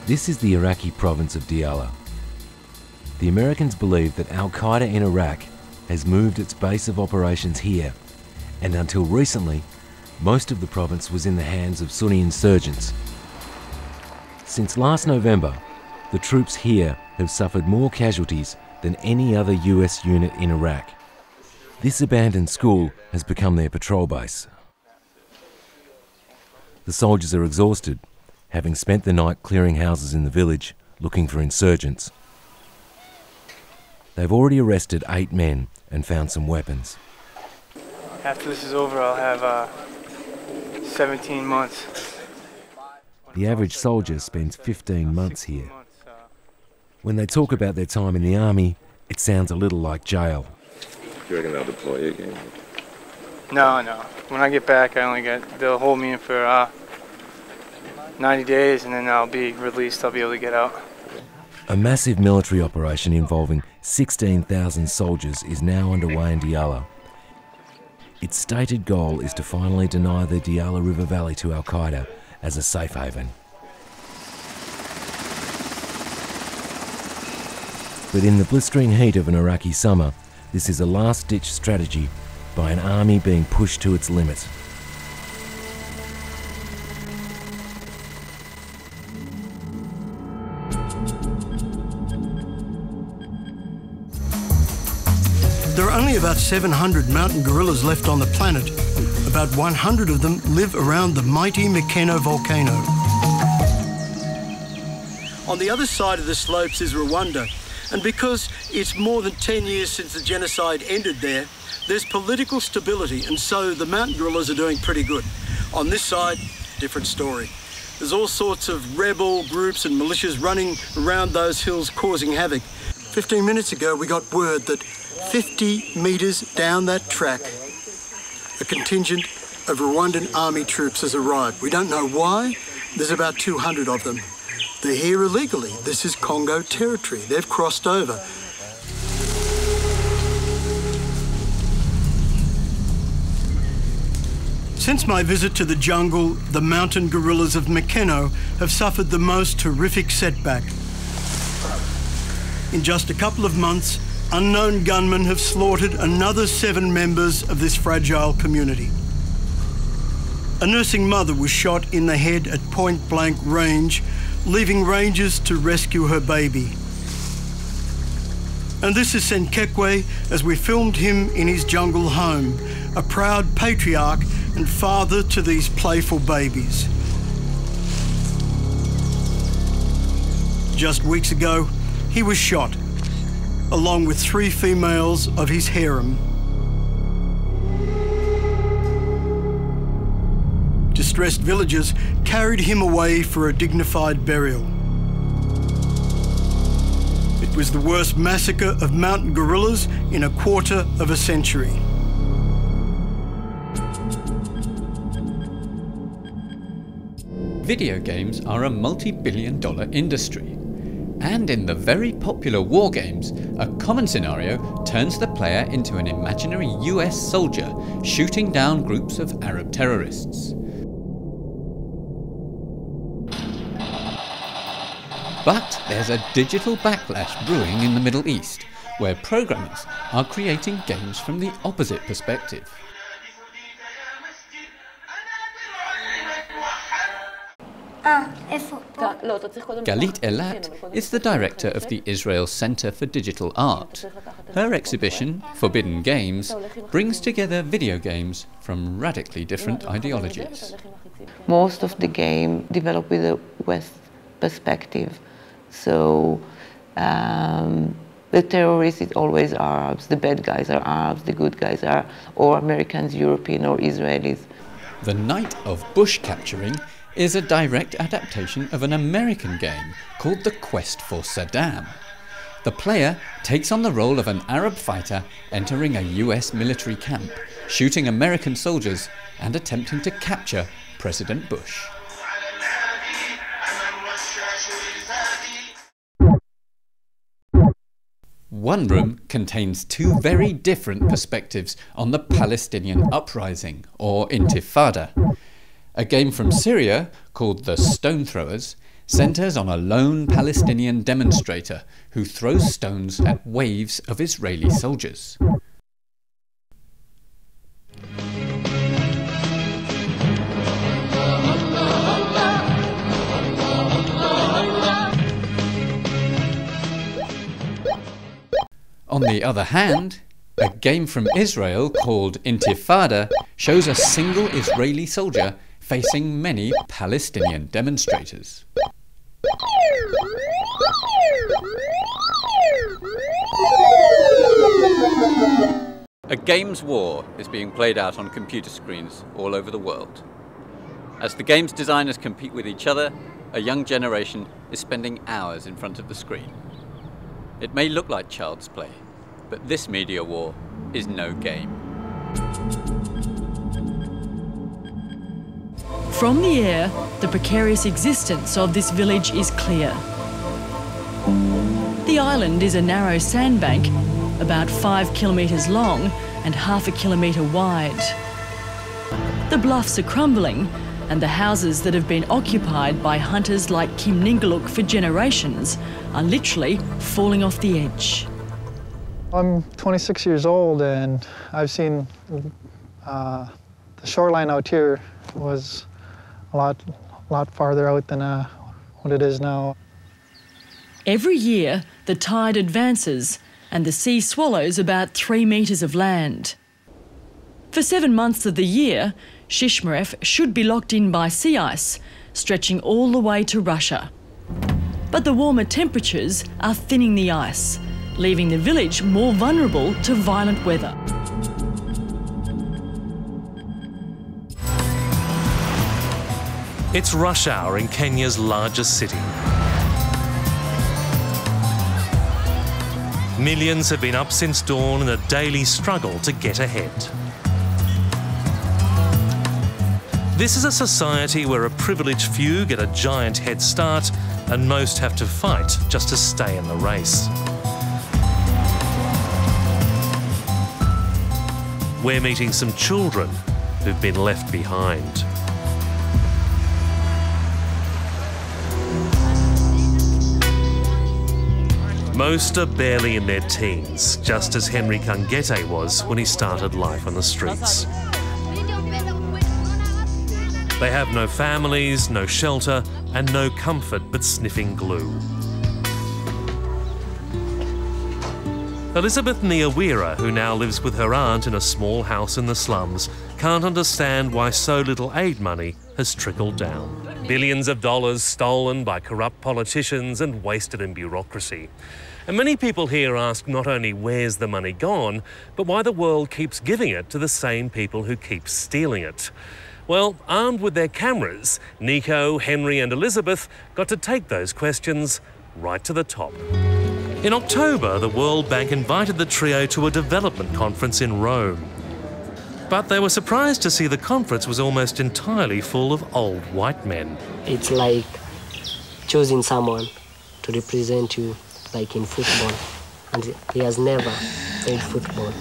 This is the Iraqi province of Diyala. The Americans believe that Al-Qaeda in Iraq has moved its base of operations here, and until recently, most of the province was in the hands of Sunni insurgents. Since last November, the troops here have suffered more casualties than any other US unit in Iraq. This abandoned school has become their patrol base. The soldiers are exhausted, having spent the night clearing houses in the village, looking for insurgents. They've already arrested 8 men and found some weapons. After this is over, I'll have 17 months. The average soldier spends 15 months here. When they talk about their time in the army, it sounds a little like jail. You reckon they'll deploy you again? No. When I get back, they'll hold me in for 90 days, and then I'll be released. I'll be able to get out. A massive military operation involving 16,000 soldiers is now underway in Diyala. Its stated goal is to finally deny the Diyala River Valley to Al-Qaeda as a safe haven. But in the blistering heat of an Iraqi summer, this is a last-ditch strategy by an army being pushed to its limit. There are only about 700 mountain gorillas left on the planet. About 100 of them live around the mighty Mikeno volcano. On the other side of the slopes is Rwanda, and because it's more than 10 years since the genocide ended there, there's political stability, and so the mountain gorillas are doing pretty good. On this side, different story. There's all sorts of rebel groups and militias running around those hills causing havoc. 15 minutes ago, we got word that 50 metres down that track, a contingent of Rwandan army troops has arrived. We don't know why. There's about 200 of them. They're here illegally. This is Congo territory. They've crossed over. Since my visit to the jungle, the mountain gorillas of Mikeno have suffered the most horrific setback. In just a couple of months, unknown gunmen have slaughtered another 7 members of this fragile community. A nursing mother was shot in the head at point-blank range, leaving rangers to rescue her baby. And this is Senkekwe as we filmed him in his jungle home, a proud patriarch and father to these playful babies. Just weeks ago, he was shot, along with 3 females of his harem. Distressed villagers carried him away for a dignified burial. It was the worst massacre of mountain gorillas in a quarter of a century. Video games are a multi-billion-dollar industry. And in the very popular war games, a common scenario turns the player into an imaginary US soldier shooting down groups of Arab terrorists. But there's a digital backlash brewing in the Middle East, where programmers are creating games from the opposite perspective. Galit Elat is the director of the Israel Center for Digital Art. Her exhibition, Forbidden Games, brings together video games from radically different ideologies. Most of the game developed with a West perspective. So the terrorists is always Arabs, the bad guys are Arabs, the good guys are or Americans, European or Israelis. The Night of Bush Capturing is a direct adaptation of an American game called The Quest for Saddam. The player takes on the role of an Arab fighter entering a US military camp, shooting American soldiers and attempting to capture President Bush. One room contains 2 very different perspectives on the Palestinian uprising, or Intifada. A game from Syria, called The Stone Throwers, centres on a lone Palestinian demonstrator who throws stones at waves of Israeli soldiers. On the other hand, a game from Israel called Intifada shows a single Israeli soldier facing many Palestinian demonstrators. A games war is being played out on computer screens all over the world. As the game's designers compete with each other, a young generation is spending hours in front of the screen. It may look like child's play, but this media war is no game. From the air, the precarious existence of this village is clear. The island is a narrow sandbank, about 5 kilometres long and half a kilometre wide. The bluffs are crumbling, and the houses that have been occupied by hunters like Kim Ningaluk for generations are literally falling off the edge. I'm 26 years old, and I've seen the shoreline out here was a lot farther out than what it is now. Every year, the tide advances and the sea swallows about 3 metres of land. For 7 months of the year, Shishmaref should be locked in by sea ice, stretching all the way to Russia. But the warmer temperatures are thinning the ice, leaving the village more vulnerable to violent weather. It's rush hour in Kenya's largest city. Millions have been up since dawn in a daily struggle to get ahead. This is a society where a privileged few get a giant head start and most have to fight just to stay in the race. We're meeting some children who've been left behind. Most are barely in their teens, just as Henry Kangete was when he started life on the streets. They have no families, no shelter, and no comfort but sniffing glue. Elizabeth Niawira, who now lives with her aunt in a small house in the slums, can't understand why so little aid money has trickled down. Billions of dollars stolen by corrupt politicians and wasted in bureaucracy. And many people here ask not only where's the money gone, but why the world keeps giving it to the same people who keep stealing it. Well, armed with their cameras, Nico, Henry and Elizabeth got to take those questions right to the top. In October, the World Bank invited the trio to a development conference in Rome. But they were surprised to see the conference was almost entirely full of old white men. It's like choosing someone to represent you, like in football, and he has never played football.